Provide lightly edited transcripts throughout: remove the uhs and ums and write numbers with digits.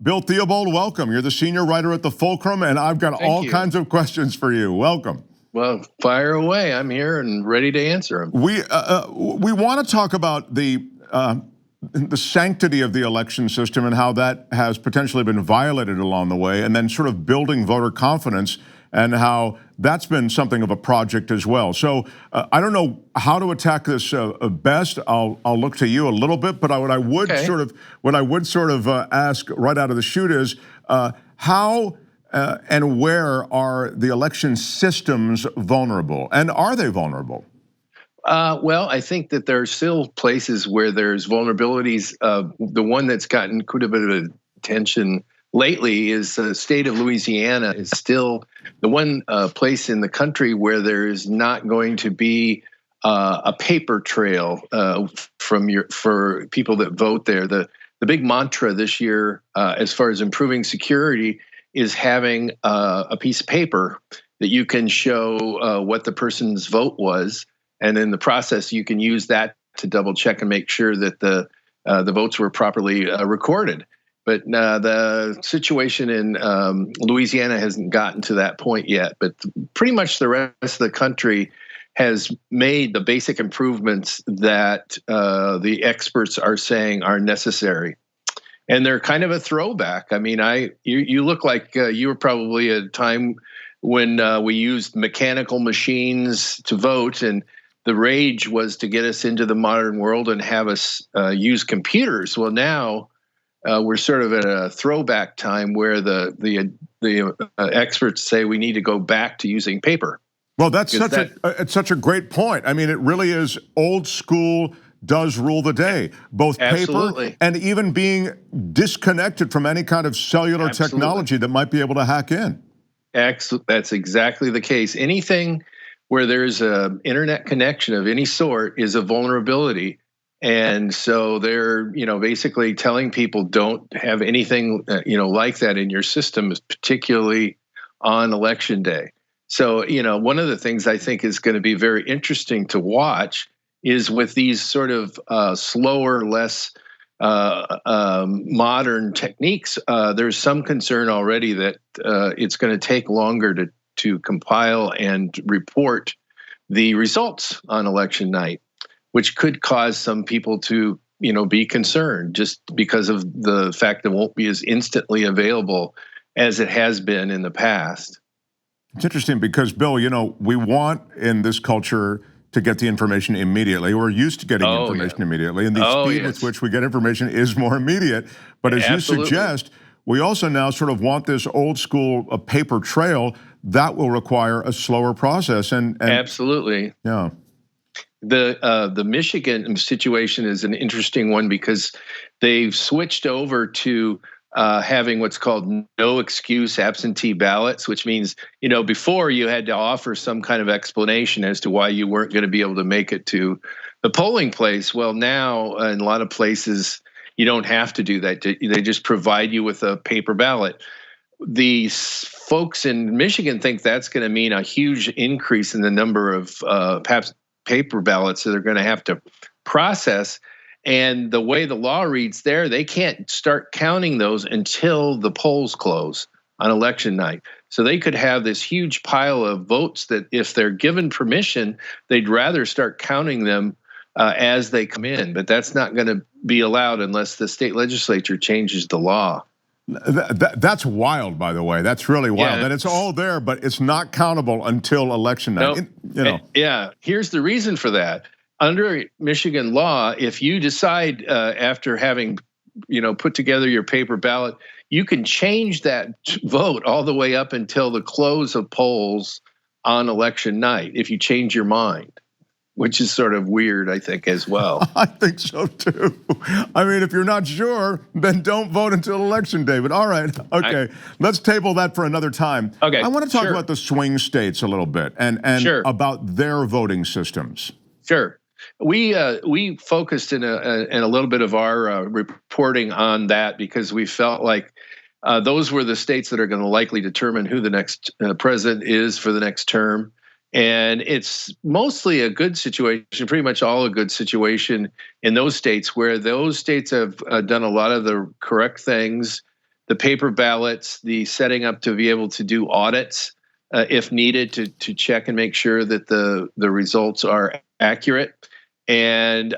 Bill Theobald, welcome. You're the senior writer at the Fulcrum, and I've got Thank all you. kinds of questions for you. Welcome. Well, fire away. I'm here and ready to answer them. We want to talk about the sanctity of the election system and how that has potentially been violated along the way, and then sort of building voter confidence and how that's been something of a project as well. So I don't know how to attack this best. I'll look to you a little bit, but what I would sort of ask right out of the chute is how and where are the election systems vulnerable, and are they vulnerable? Well, I think that there are still places where there's vulnerabilities. The one that's gotten quite a bit of attention lately is the state of Louisiana is still the one place in the country where there is not going to be a paper trail for people that vote there. The big mantra this year, as far as improving security, is having a piece of paper that you can show what the person's vote was. And in the process, you can use that to double check and make sure that the votes were properly recorded. But the situation in Louisiana hasn't gotten to that point yet. But pretty much the rest of the country has made the basic improvements that the experts are saying are necessary. And they're kind of a throwback. I mean, you look like you were probably at a time when we used mechanical machines to vote, and the rage was to get us into the modern world and have us use computers. Well, now we're sort of at a throwback time where the experts say we need to go back to using paper. Well, it's such a great point. I mean, it really is old school. Does rule the day, both Absolutely. paper and even being disconnected from any kind of cellular technology that might be able to hack in. That's exactly the case. Anything where there's an internet connection of any sort is a vulnerability. And so they're, basically telling people don't have anything, like that in your system, particularly on election day. So, one of the things I think is going to be very interesting to watch is with these sort of slower, less modern techniques, there's some concern already that it's going to take longer to compile and report the results on election night, which could cause some people to, be concerned just because of the fact that it won't be as instantly available as it has been in the past. It's interesting because, Bill, we want in this culture to get the information immediately. We're used to getting information immediately, and the speed with which we get information is more immediate. But as you suggest, we also now sort of want this old school paper trail that will require a slower process. And absolutely, yeah. The Michigan situation is an interesting one because they've switched over to having what's called no excuse absentee ballots, which means, before you had to offer some kind of explanation as to why you weren't going to be able to make it to the polling place. Well, now in a lot of places, you don't have to do that. They just provide you with a paper ballot. The folks in Michigan think that's going to mean a huge increase in the number of perhaps paper ballots that they're going to have to process. And the way the law reads there, they can't start counting those until the polls close on election night. So they could have this huge pile of votes that if they're given permission, they'd rather start counting them as they come in. But that's not going to be allowed unless the state legislature changes the law. That's wild, by the way. That's really wild. That it's all there, but it's not countable until election night. Nope. Yeah, here's the reason for that. Under Michigan law, if you decide after having, put together your paper ballot, you can change that vote all the way up until the close of polls on election night if you change your mind, which is sort of weird, I think, as well. I think so, too. I mean, if you're not sure, then don't vote until election day. But all right, okay, let's table that for another time. Okay, I want to talk about the swing states a little bit and about their voting systems. Sure. We focused in a little bit of our reporting on that because we felt like those were the states that are going to likely determine who the next president is for the next term. And it's mostly a good situation, pretty much all a good situation in those states where those states have done a lot of the correct things. the paper ballots, the setting up to be able to do audits if needed to check and make sure that the results are accurate. And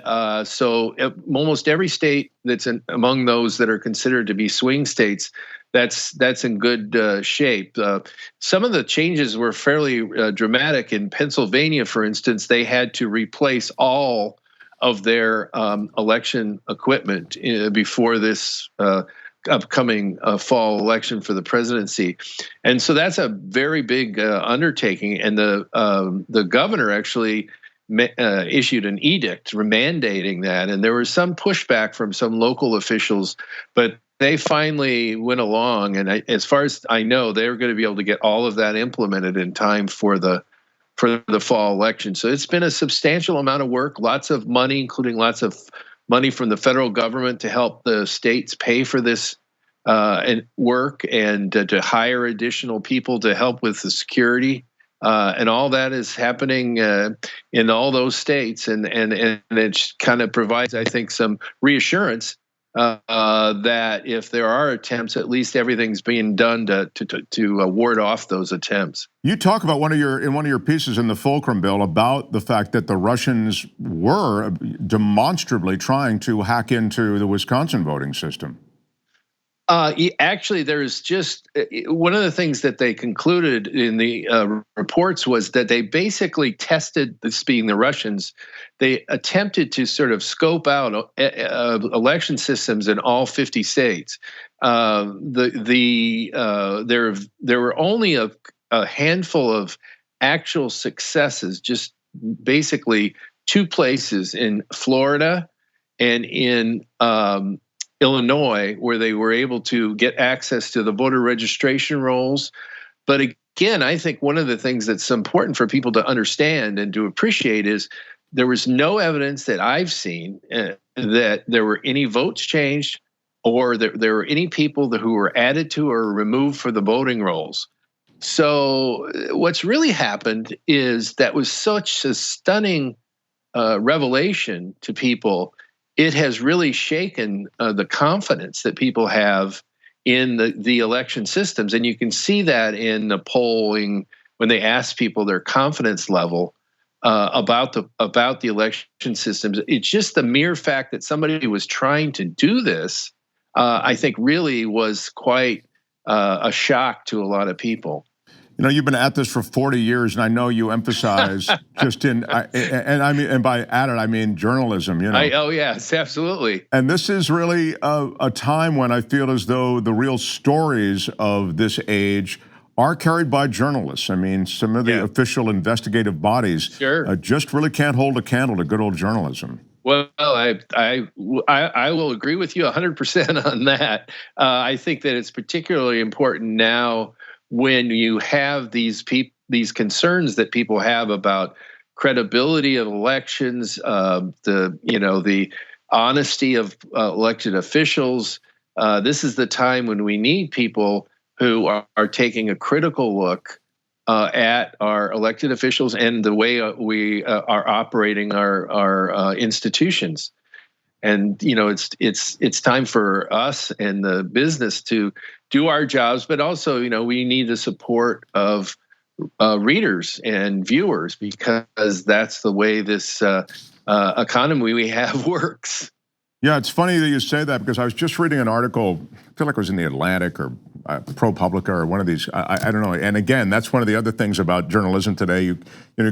so almost every state that's among those that are considered to be swing states, that's in good shape. Some of the changes were fairly dramatic. In Pennsylvania, for instance, they had to replace all of their election equipment before this upcoming fall election for the presidency, and so that's a very big undertaking. And the governor actually issued an edict mandating that, and there was some pushback from some local officials, but they finally went along. And as far as I know, they're going to be able to get all of that implemented in time for the fall election. So it's been a substantial amount of work, lots of money, including lots of money from the federal government to help the states pay for this and work, and to hire additional people to help with the security. And all that is happening in all those states, and it kind of provides, I think, some reassurance that if there are attempts, at least everything's being done to ward off those attempts. You talk about in one of your pieces in the Fulcrum Bill about the fact that the Russians were demonstrably trying to hack into the Wisconsin voting system. Actually, there's just one of the things that they concluded in the reports was that they basically tested, this being the Russians, they attempted to sort of scope out election systems in all 50 states. There were only a handful of actual successes, just basically two places in Florida and in Illinois, where they were able to get access to the voter registration rolls. But again, I think one of the things that's important for people to understand and to appreciate is there was no evidence that I've seen that there were any votes changed, or there were any people who were added to or removed for the voting rolls. So what's really happened is that was such a stunning revelation to people. It has really shaken the confidence that people have in the election systems. And you can see that in the polling when they ask people their confidence level about the election systems. It's just the mere fact that somebody was trying to do this, I think really was quite a shock to a lot of people. You know, you've been at this for 40 years, and I know you emphasize just and by at it, I mean journalism, you know. Oh, yes, absolutely. And this is really a time when I feel as though the real stories of this age are carried by journalists. I mean, some of the official investigative bodies just really can't hold a candle to good old journalism. Well, I will agree with you 100% on that. I think that it's particularly important now when you have these concerns that people have about credibility of elections, the honesty of elected officials. This is the time when we need people who are taking a critical look at our elected officials and the way we are operating our institutions. And it's time for us and the business to do our jobs, but also we need the support of readers and viewers, because that's the way this economy we have works. Yeah, it's funny that you say that, because I was just reading an article, I feel like it was in the Atlantic or ProPublica or one of these, I don't know. And again, that's one of the other things about journalism today. You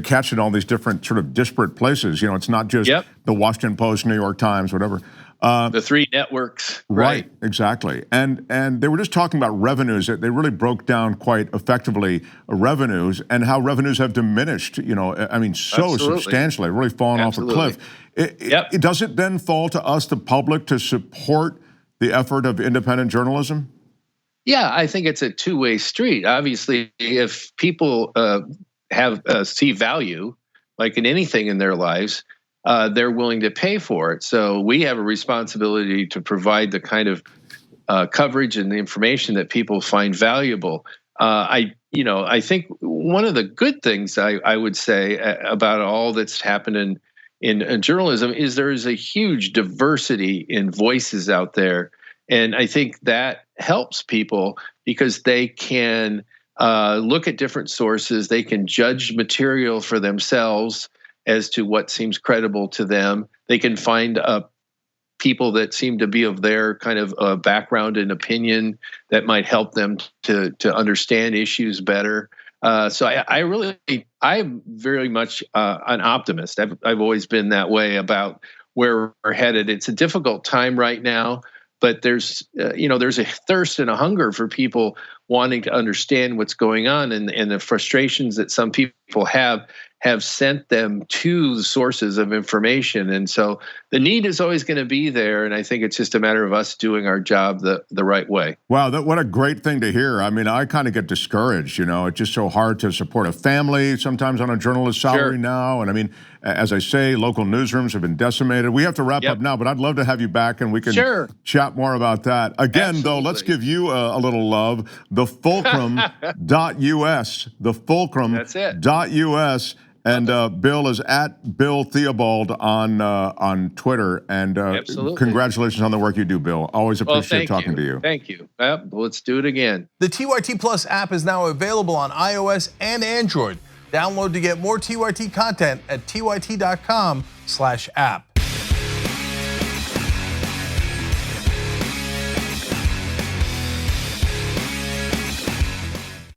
catch it in all these different sort of disparate places. It's not just the Washington Post, New York Times, whatever. The three networks. Right, exactly. And they were just talking about revenues. They really broke down quite effectively revenues and how revenues have diminished, so substantially, really fallen off a cliff. Does it then fall to us, the public, to support the effort of independent journalism? Yeah, I think it's a two-way street. Obviously, if people see value, like in anything in their lives, they're willing to pay for it. So we have a responsibility to provide the kind of coverage and the information that people find valuable. I think one of the good things I would say about all that's happened in journalism is there is a huge diversity in voices out there. And I think that helps people because they can look at different sources. They can judge material for themselves as to what seems credible to them. They can find people that seem to be of their kind of background and opinion that might help them to understand issues better. So I'm very much an optimist. I've always been that way about where we're headed. It's a difficult time right now, but there's a thirst and a hunger for people wanting to understand what's going on, and the frustrations that some people have sent them to the sources of information. And so the need is always going to be there, and I think it's just a matter of us doing our job the right way. Wow, what a great thing to hear. I mean, I kind of get discouraged, it's just so hard to support a family sometimes on a journalist's salary now. And I mean, as I say, local newsrooms have been decimated. We have to wrap up now, but I'd love to have you back and we can chat more about that. Again, though, let's give you a little love. The Fulcrum.us, the Fulcrum.us. And Bill is at Bill Theobald on Twitter. And congratulations on the work you do, Bill. Always appreciate talking to you. Thank you. Let's do it again. The TYT Plus app is now available on iOS and Android. Download to get more TYT content at tyt.com/app.